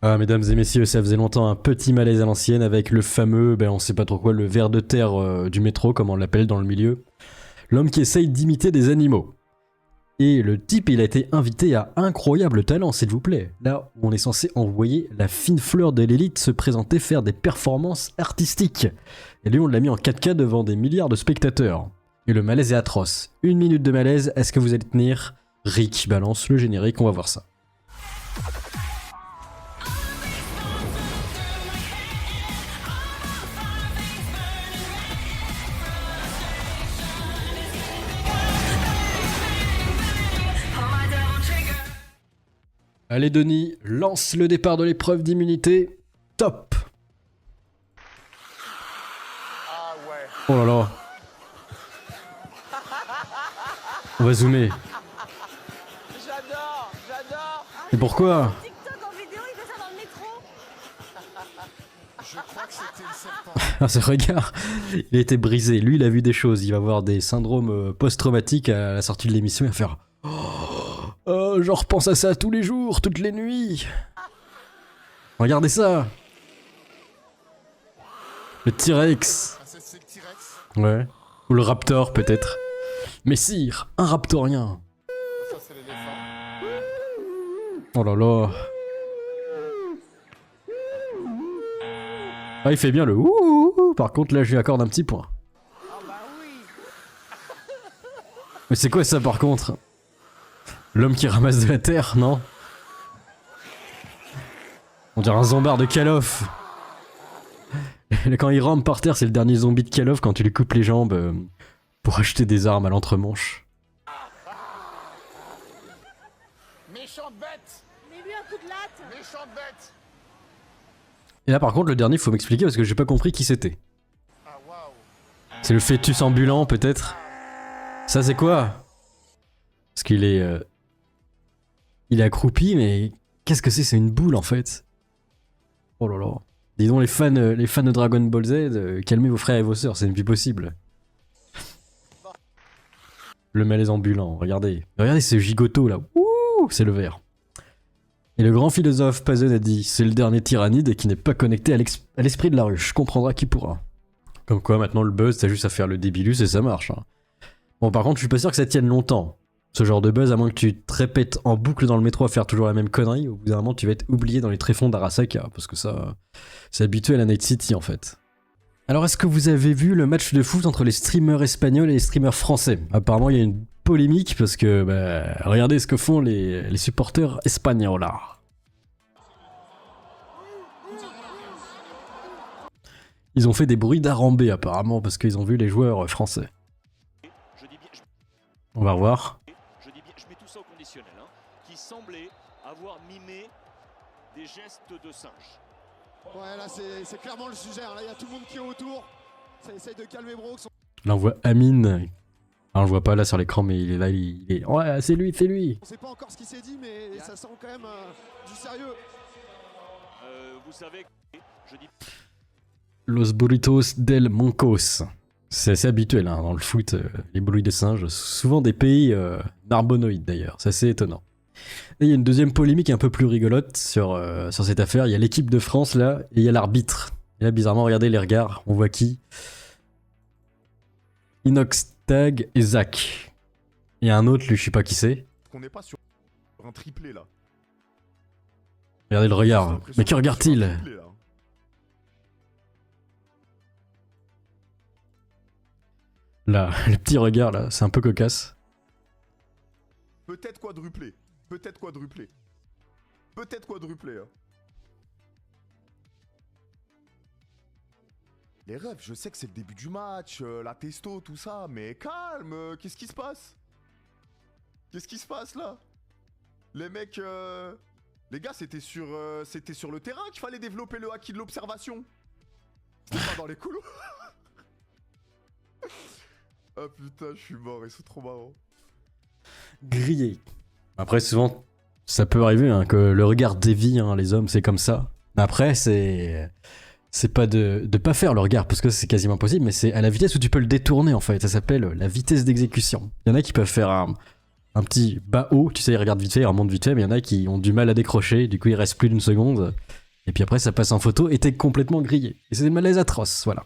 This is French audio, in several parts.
Ah, mesdames et messieurs, ça faisait longtemps un petit malaise à l'ancienne avec le fameux, on sait pas trop quoi, le ver de terre du métro, comme on l'appelle dans le milieu. L'homme qui essaye d'imiter des animaux. Et le type, il a été invité à incroyable talent, s'il vous plaît. Là où on est censé envoyer la fine fleur de l'élite se présenter faire des performances artistiques. Et lui, on l'a mis en 4K devant des milliards de spectateurs. Et le malaise est atroce. 1 minute de malaise, est-ce que vous allez tenir? Rick balance le générique, on va voir ça. Allez Denis, lance le départ de l'épreuve d'immunité. Top. Oh là là. On va zoomer. J'adore. Et pourquoi? TikTok en vidéo, il fait ça dans le métro. Je crois que c'était le serpent. Ah, ce regard, il a été brisé. Lui, il a vu des choses. Il va avoir des syndromes post-traumatiques à la sortie de l'émission. Il va faire je repense à ça tous les jours, toutes les nuits. Regardez ça. Le T-Rex. Ah, c'est le T-Rex. Ouais. Ou le Raptor, peut-être. Mais sire, un Raptorien. Ça, c'est l'éléphant. Oh là là. Ah, il fait bien le ouh. Par contre, là, je lui accorde un petit point. Ah bah oui. Mais c'est quoi ça, par contre? L'homme qui ramasse de la terre, non? On dirait un zombard de Call of. Quand il rampe par terre, c'est le dernier zombie de Call of quand tu lui coupes les jambes pour acheter des armes à l'entremanche. Méchante bête. Mais lui, un coup de latte. Méchante bête. Et là, par contre, le dernier, faut m'expliquer parce que j'ai pas compris qui c'était. Ah waouh. C'est le fœtus ambulant, peut-être? Ça, c'est quoi? Parce qu'il est... il est accroupi, mais qu'est-ce que c'est? C'est une boule, en fait. Oh là là. Dis donc, les fans de Dragon Ball Z, calmez vos frères et vos sœurs, c'est une vie possible. Le malaise ambulant, regardez. Regardez ce gigoto, là. Ouh, c'est le vert. Et le grand philosophe Pazen a dit, c'est le dernier tyrannide qui n'est pas connecté à l'esprit de la ruche. Comprendra qui pourra. Comme quoi, maintenant, le buzz, t'as juste à faire le débilus et ça marche. Hein. Bon, par contre, je suis pas sûr que ça tienne longtemps. Ce genre de buzz, à moins que tu te répètes en boucle dans le métro à faire toujours la même connerie, au bout d'un moment, tu vas être oublié dans les tréfonds d'Arasaka. Parce que ça, c'est habitué à la Night City, en fait. Alors, est-ce que vous avez vu le match de foot entre les streamers espagnols et les streamers français? Apparemment, il y a une polémique parce que, regardez ce que font les supporters espagnols, là. Ils ont fait des bruits d'arambé, apparemment, parce qu'ils ont vu les joueurs français. On va revoir. Je mets tout ça au conditionnel, hein, qui semblait avoir mimé des gestes de singe. Ouais, là, c'est clairement le sujet. Là, il y a tout le monde qui est autour. Ça essaye de calmer Brooks. Là, on voit Amine. Alors, on le voit pas là sur l'écran, mais il est là, il est... Ouais, c'est lui, c'est lui. On sait pas encore ce qui s'est dit, mais ça sent quand même du sérieux. Vous savez, je dis... Los burritos del Moncos. C'est assez habituel hein, dans le foot, les bruits de singes. Souvent des pays narbonoïdes d'ailleurs, c'est assez étonnant. Et il y a une deuxième polémique un peu plus rigolote sur cette affaire. Il y a l'équipe de France là, et il y a l'arbitre. Et là, bizarrement, regardez les regards, on voit qui? Inox, Tag et Zach. Il y a un autre, lui, je sais pas qui c'est. Qu'on n'est pas sur un triplé là. Regardez le regard. Mais que regarde-t-il? Triplé, là. Là, le petit regard là, c'est un peu cocasse. Peut-être quadruplé. Peut-être quadruplé. Peut-être quadruplé. Hein. Les rêves, je sais que c'est le début du match, la testo, tout ça, mais calme, qu'est-ce qui se passe? Qu'est-ce qui se passe là? Les mecs, les gars, c'était sur le terrain qu'il fallait développer le haki de l'observation. C'était pas dans les couloirs. Ah putain, je suis mort, ils sont trop marrants. Grillé. Après, souvent, ça peut arriver hein, que le regard dévie, hein, les hommes, c'est comme ça. Après, c'est pas de pas faire le regard, parce que c'est quasiment impossible, mais c'est à la vitesse où tu peux le détourner, en fait. Ça s'appelle la vitesse d'exécution. Il y en a qui peuvent faire un petit bas-haut, tu sais, ils regardent vite fait, ils remontent vite fait, mais il y en a qui ont du mal à décrocher, du coup il reste plus d'une seconde, et puis après ça passe en photo et t'es complètement grillé. Et c'est des malaises atroces, voilà.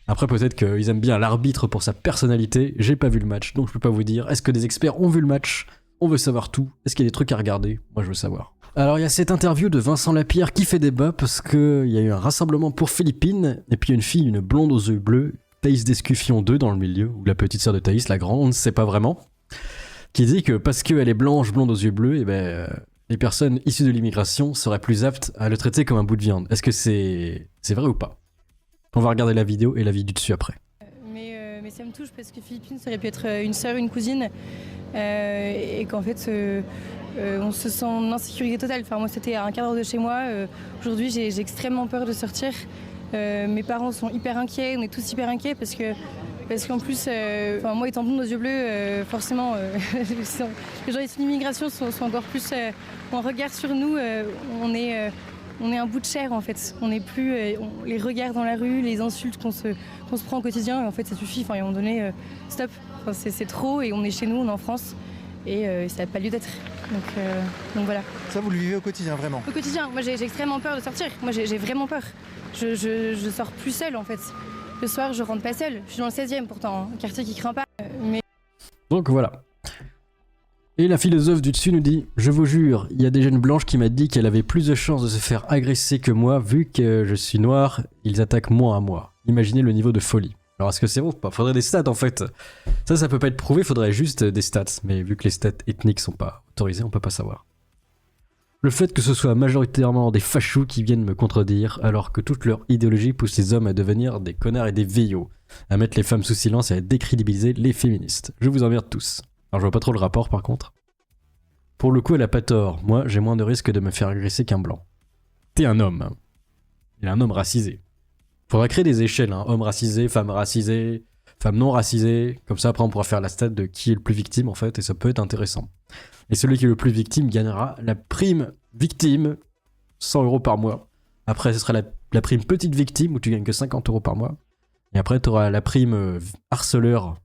Après peut-être qu'ils aiment bien l'arbitre pour sa personnalité, j'ai pas vu le match, donc je peux pas vous dire. Est-ce que des experts ont vu le match? On veut savoir tout. Est-ce qu'il y a des trucs à regarder? Moi je veux savoir. Alors il y a cette interview de Vincent Lapierre qui fait débat parce qu'il y a eu un rassemblement pour Philippines, et puis il y a une fille, une blonde aux yeux bleus, Thaïs Descuffion 2 dans le milieu, ou la petite sœur de Thaïs, la grande, on ne sait pas vraiment, qui dit que parce qu'elle est blanche, blonde aux yeux bleus, et les personnes issues de l'immigration seraient plus aptes à le traiter comme un bout de viande. Est-ce que c'est vrai ou pas? On va regarder la vidéo et l'avis du dessus après. Mais ça me touche parce que Philippine, ça aurait pu être une sœur, une cousine, et qu'en fait, on se sent en insécurité totale. Enfin, moi, c'était à un quart d'heure de chez moi. Aujourd'hui, j'ai extrêmement peur de sortir. Mes parents sont hyper inquiets, on est tous hyper inquiets parce qu'en plus, moi étant blonde aux yeux bleus, forcément, les gens issus de l'immigration sont encore plus en regard sur nous. On est un bout de chair en fait. On n'est plus les regards dans la rue, les insultes qu'on se prend au quotidien. Et en fait, ça suffit. Enfin, à un moment donné, stop. Enfin, c'est trop et on est chez nous, on est en France et ça n'a pas lieu d'être. Donc voilà. Ça, vous le vivez au quotidien, vraiment? Au quotidien. Moi, j'ai extrêmement peur de sortir. Moi, j'ai vraiment peur. Je sors plus seule en fait. Le soir, je rentre pas seule. Je suis dans le 16e pourtant, un quartier qui craint pas. Donc voilà. Et la philosophe du dessus nous dit « Je vous jure, il y a des jeunes blanches qui m'a dit qu'elle avait plus de chances de se faire agresser que moi, vu que je suis noire, ils attaquent moins à moi. Imaginez le niveau de folie. » Alors est-ce que c'est bon ou pas? Faudrait des stats en fait. Ça peut pas être prouvé, faudrait juste des stats. Mais vu que les stats ethniques sont pas autorisées, on peut pas savoir. Le fait que ce soit majoritairement des fachous qui viennent me contredire, alors que toute leur idéologie pousse les hommes à devenir des connards et des veillots, à mettre les femmes sous silence et à décrédibiliser les féministes. Je vous emmerde tous. Alors je vois pas trop le rapport par contre. Pour le coup elle a pas tort, moi j'ai moins de risque de me faire agresser qu'un blanc. T'es un homme. Il est un homme racisé. Faudra créer des échelles, hein. Homme racisé, femme non racisée, comme ça après on pourra faire la stat de qui est le plus victime en fait, et ça peut être intéressant. Et celui qui est le plus victime gagnera la prime victime, 100 € par mois. Après ce sera la prime petite victime où tu gagnes que 50 € par mois. Et après tu auras la prime harceleur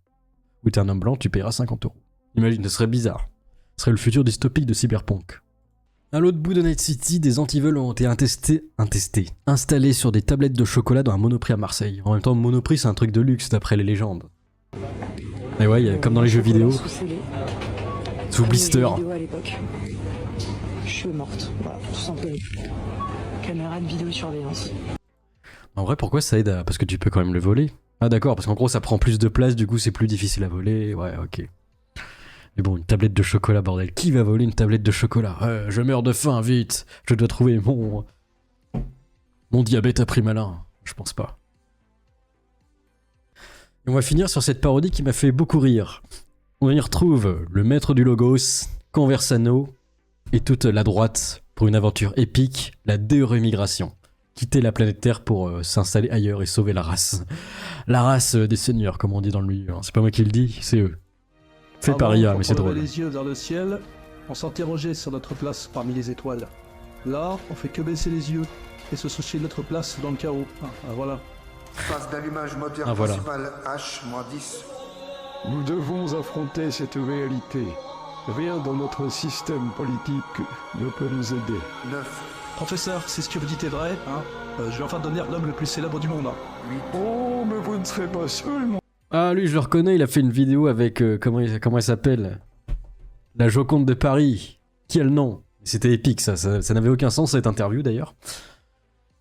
où t'es un homme blanc, tu paieras 50 €. Imagine, ce serait bizarre. Ce serait le futur dystopique de Cyberpunk. À l'autre bout de Night City, des antivols ont été installés sur des tablettes de chocolat dans un Monoprix à Marseille. En même temps, Monoprix c'est un truc de luxe d'après les légendes. Et ouais, comme dans les jeux vidéo. Sous blister. Je suis morte, voilà, tout simplement. Caméra de vidéosurveillance. En vrai, pourquoi ça aide Parce que tu peux quand même le voler. Ah d'accord, parce qu'en gros ça prend plus de place, du coup c'est plus difficile à voler. Ouais, ok. Mais bon, une tablette de chocolat, bordel. Qui va voler une tablette de chocolat? Je meurs de faim, vite. Je dois trouver mon diabète à prix malin. Je pense pas. Et on va finir sur cette parodie qui m'a fait beaucoup rire. On y retrouve le maître du Logos, Conversano, et toute la droite pour une aventure épique, la dérémigration. Quitter la planète Terre pour s'installer ailleurs et sauver la race. La race des seigneurs, comme on dit dans le milieu. C'est pas moi qui le dis, c'est eux. Fait par IA, mais c'est drôle. On les yeux vers le ciel, on s'interrogeait sur notre place parmi les étoiles. Là, on fait que baisser les yeux et se soucier de notre place dans le chaos. Voilà. Phase d'allumage moteur principal H-10. Nous devons affronter cette réalité. Rien dans notre système politique ne peut nous aider. 9. Professeur, si ce que vous dites est vrai, je vais enfin devenir l'homme le plus célèbre du monde. 8. Oh, mais vous ne serez pas seul, mon... Ah, lui, je le reconnais, il a fait une vidéo avec... comment elle s'appelle? La Joconde de Paris. Quel nom? C'était épique, ça n'avait aucun sens, cette interview, d'ailleurs.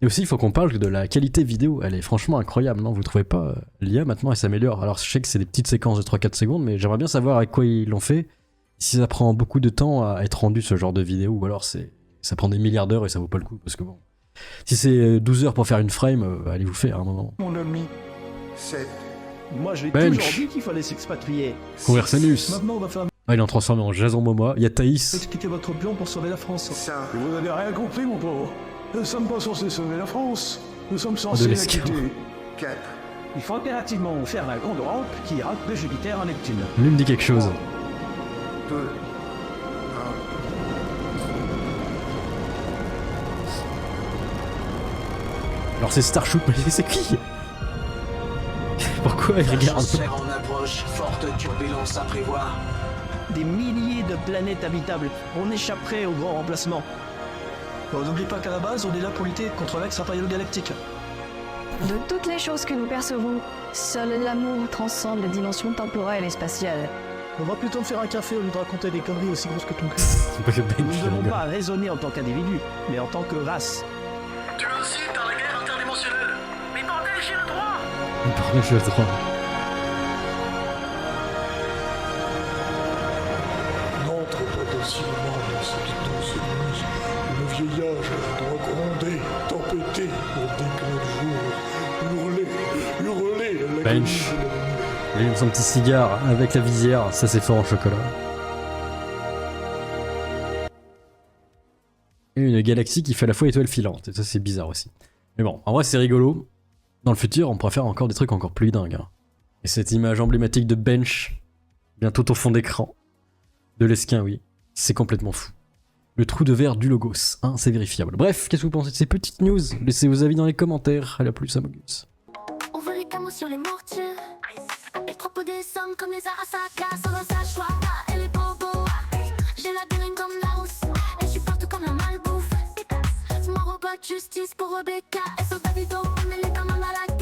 Et aussi, il faut qu'on parle de la qualité vidéo. Elle est franchement incroyable, non? Vous trouvez pas? L'IA, maintenant, elle s'améliore. Alors, je sais que c'est des petites séquences de 3-4 secondes, mais j'aimerais bien savoir avec quoi ils l'ont fait. Si ça prend beaucoup de temps à être rendu, ce genre de vidéo, ou alors ça prend des milliards d'heures et ça vaut pas le coup, parce que bon... Si c'est 12 heures pour faire une frame, allez vous faire, à un moment. Mon ami. 7. Moi, j'ai toujours dit qu'il fallait s'expatrier. Conversanus. Maintenant, on va faire... Ah, il est en transformé en Jason Momoa. Il y a Thaïs. Expliquez votre plan pour sauver la France. 5. Vous n'avez rien compris, mon pauvre. Nous ne sommes pas censés sauver la France. Nous sommes censés la quitter. 4. Il faut impérativement faire la grande rampe qui ira de Jupiter à Neptune. Lui me dit quelque chose. 2. 1. Alors c'est Starshoot, mais c'est qui? Pourquoi il regarde? En approche, forte turbulence à prévoir. des milliers de planètes habitables. On échapperait au grand remplacement. Bon, n'oublie pas qu'à la base, on est là pour lutter contre l'ex impérial galactique. De toutes les choses que nous percevons, seul l'amour transcende les dimensions temporelles et spatiales. On va plutôt me faire un café au lieu de raconter des conneries aussi grosses que ton cul. Nous ne devons pas raisonner en tant qu'individu, mais en tant que race. Tu veux aussi dans la guerre interdimensionnelle. Mais bordel, j'ai le droit. Pardon, j'ai le droit. N'entre pas docilement dans cette douce nuit. Le vieillage doit gronder, tempêter au déclin du jour. Hurler à la Bench. Il allume son petit cigare avec la visière, ça c'est fort en chocolat. Et une galaxie qui fait à la fois étoile filante, et ça c'est bizarre aussi. Mais bon, en vrai c'est rigolo. Dans le futur, on pourra faire encore des trucs encore plus dingues. Hein. Et cette image emblématique de Bench, bientôt au fond d'écran, de l'esquin, oui, c'est complètement fou. Le trou de verre du Logos, hein, c'est vérifiable. Bref, qu'est-ce que vous pensez de ces petites news? Laissez vos avis dans les commentaires. À la plus, Amogus. On veut les camos sur les mortiers. Les propos des sommes comme les Arasaka. Sans un sachoir et les bobos. J'ai la dérine comme la rousse. Et je suis partout comme un malbouffe. Mon robot de justice pour Rebecca. Et son Davido, mais les commandes à la